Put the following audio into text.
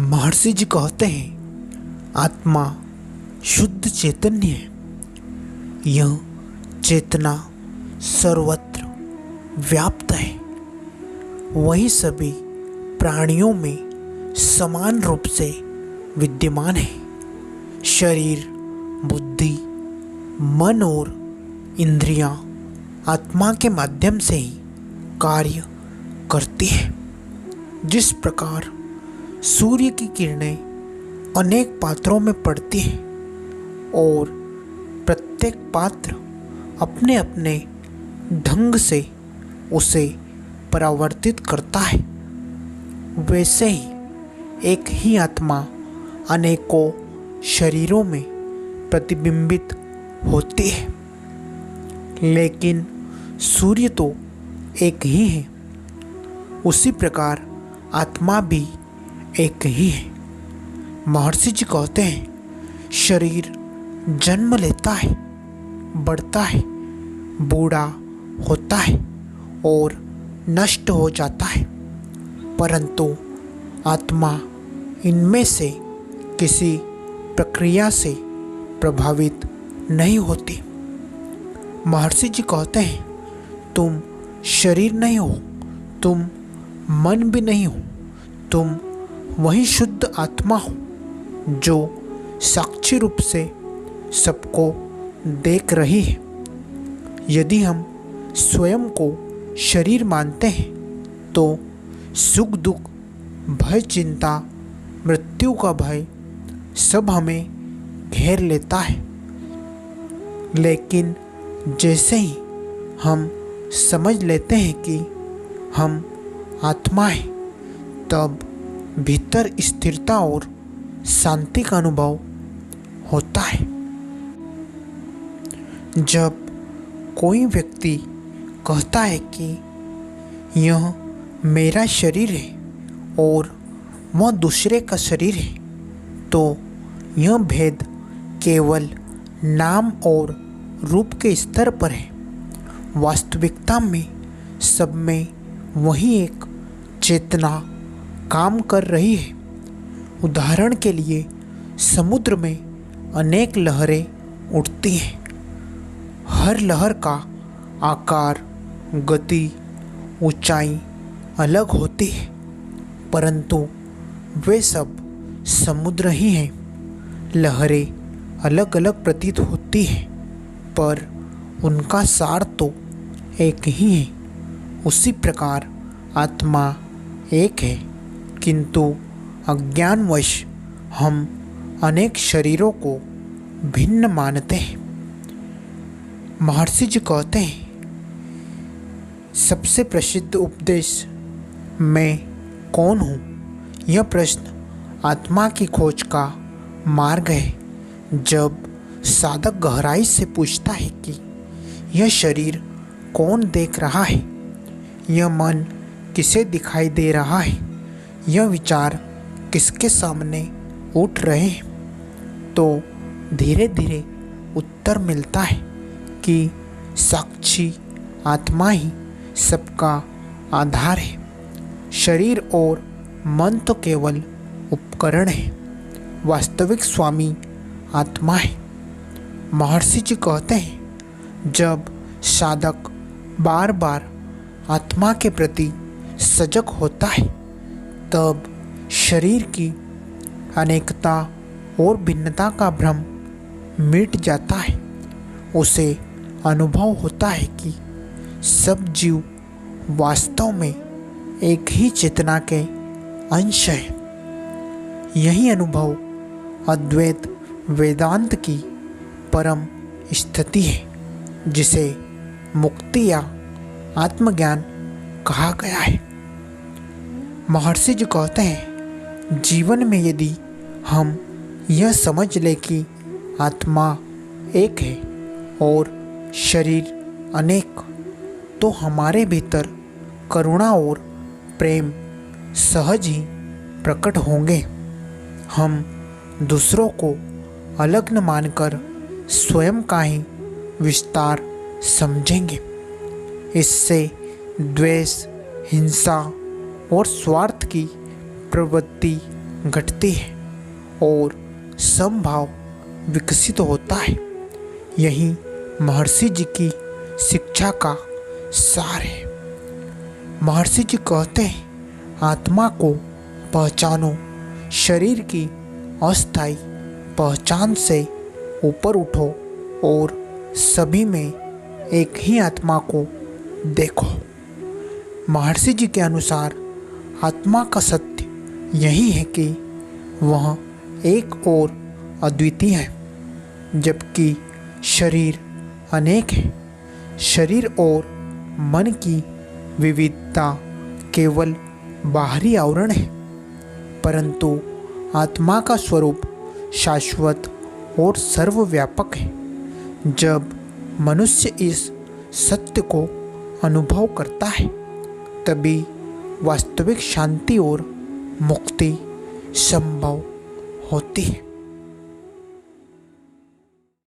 महर्षि जी कहते हैं आत्मा शुद्ध चैतन्य है। यह चेतना सर्वत्र व्याप्त है। वही सभी प्राणियों में समान रूप से विद्यमान है। शरीर, बुद्धि, मन और इंद्रियां आत्मा के माध्यम से ही कार्य करती है। जिस प्रकार सूर्य की किरणें अनेक पात्रों में पड़ती हैं और प्रत्येक पात्र अपने अपने ढंग से उसे परावर्तित करता है, वैसे ही एक ही आत्मा अनेकों शरीरों में प्रतिबिंबित होती है। लेकिन सूर्य तो एक ही है, उसी प्रकार आत्मा भी एक ही है। महर्षि जी कहते हैं शरीर जन्म लेता है, बढ़ता है, बूढ़ा होता है और नष्ट हो जाता है, परंतु आत्मा इनमें से किसी प्रक्रिया से प्रभावित नहीं होती। महर्षि जी कहते हैं तुम शरीर नहीं हो, तुम मन भी नहीं हो, तुम वही शुद्ध आत्मा हो जो साक्षी रूप से सबको देख रही है। यदि हम स्वयं को शरीर मानते हैं तो सुख दुख, भय चिंता, मृत्यु का भय सब हमें घेर लेता है। लेकिन जैसे ही हम समझ लेते हैं कि हम आत्मा हैं, तब भीतर स्थिरता और शांति का अनुभव होता है। जब कोई व्यक्ति कहता है कि यह मेरा शरीर है और वह दूसरे का शरीर है, तो यह भेद केवल नाम और रूप के स्तर पर है। वास्तविकता में सब में वही एक चेतना काम कर रही है। उदाहरण के लिए समुद्र में अनेक लहरें उठती हैं। हर लहर का आकार, गति, ऊंचाई अलग होती है, परंतु वे सब समुद्र ही हैं। लहरें अलग अलग प्रतीत होती हैं, पर उनका सार तो एक ही है। उसी प्रकार आत्मा एक है, किंतु अज्ञानवश हम अनेक शरीरों को भिन्न मानते हैं। महर्षि जी कहते हैं सबसे प्रसिद्ध उपदेश मैं कौन हूँ, यह प्रश्न आत्मा की खोज का मार्ग है। जब साधक गहराई से पूछता है कि यह शरीर कौन देख रहा है, यह मन किसे दिखाई दे रहा है, यह विचार किसके सामने उठ रहे हैं, तो धीरे धीरे उत्तर मिलता है कि साक्षी आत्मा ही सबका आधार है। शरीर और मन तो केवल उपकरण है, वास्तविक स्वामी आत्मा है। महर्षि जी कहते हैं जब साधक बार बार आत्मा के प्रति सजग होता है, तब शरीर की अनेकता और भिन्नता का भ्रम मिट जाता है। उसे अनुभव होता है कि सब जीव वास्तव में एक ही चेतना के अंश है। यही अनुभव अद्वैत वेदांत की परम स्थिति है, जिसे मुक्ति या आत्मज्ञान कहा गया है। महर्षि जी कहते हैं जीवन में यदि हम यह समझ लें कि आत्मा एक है और शरीर अनेक, तो हमारे भीतर करुणा और प्रेम सहज ही प्रकट होंगे। हम दूसरों को अलग न मानकर स्वयं का ही विस्तार समझेंगे। इससे द्वेष, हिंसा और स्वार्थ की प्रवृत्ति घटती है और समभाव विकसित होता है। यही महर्षि जी की शिक्षा का सार है। महर्षि जी कहते हैं, आत्मा को पहचानो, शरीर की अस्थायी पहचान से ऊपर उठो और सभी में एक ही आत्मा को देखो। महर्षि जी के अनुसार आत्मा का सत्य यही है कि वह एक और अद्वितीय है, जबकि शरीर अनेक है। शरीर और मन की विविधता केवल बाहरी आवरण है, परंतु आत्मा का स्वरूप शाश्वत और सर्वव्यापक है। जब मनुष्य इस सत्य को अनुभव करता है, तभी वास्तविक शांति और मुक्ति संभव होती है।